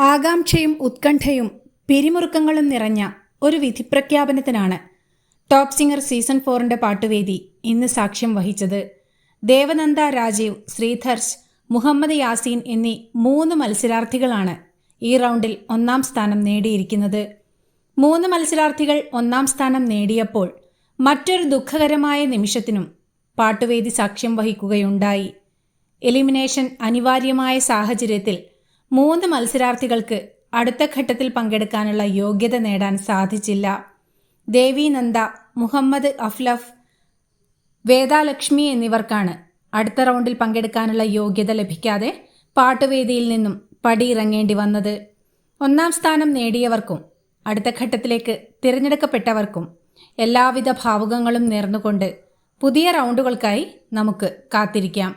ആകാംക്ഷയും ഉത്കണ്ഠയും പിരിമുറുക്കങ്ങളും നിറഞ്ഞ ഒരു വിധിപ്രഖ്യാപനത്തിനാണ് ടോപ്പ് സിംഗർ സീസൺ 4ന്റെ പാട്ടുവേദി ഇന്ന് സാക്ഷ്യം വഹിച്ചത്. ദേവനന്ദ രാജീവ്, ശ്രീധർഷ്, മുഹമ്മദ് യാസീൻ എന്നീ 3 മത്സരാർത്ഥികളാണ് ഈ റൗണ്ടിൽ 1-ാം സ്ഥാനം നേടിയിരിക്കുന്നത്. 3 മത്സരാർത്ഥികൾ 1-ാം സ്ഥാനം നേടിയപ്പോൾ മറ്റൊരു ദുഃഖകരമായ നിമിഷത്തിനും പാട്ടുവേദി സാക്ഷ്യം വഹിക്കുകയുണ്ടായി. എലിമിനേഷൻ അനിവാര്യമായ സാഹചര്യത്തിൽ 3 മത്സരാർത്ഥികൾക്ക് അടുത്ത ഘട്ടത്തിൽ പങ്കെടുക്കാനുള്ള യോഗ്യത നേടാൻ സാധിച്ചില്ല. ദേവി നന്ദ, മുഹമ്മദ് അഫ്ലഫ്, വേദാലക്ഷ്മി എന്നിവർക്കാണ് അടുത്ത റൗണ്ടിൽ പങ്കെടുക്കാനുള്ള യോഗ്യത ലഭിക്കാതെ പാട്ടുവേദിയിൽ നിന്നും പടിയിറങ്ങേണ്ടി വന്നത്. 1-ാം സ്ഥാനം നേടിയവർക്കും അടുത്ത ഘട്ടത്തിലേക്ക് തിരഞ്ഞെടുക്കപ്പെട്ടവർക്കും എല്ലാവിധ ഭാവുകങ്ങളും നേർന്നുകൊണ്ട് പുതിയ റൗണ്ടുകൾക്കായി നമുക്ക് കാത്തിരിക്കാം.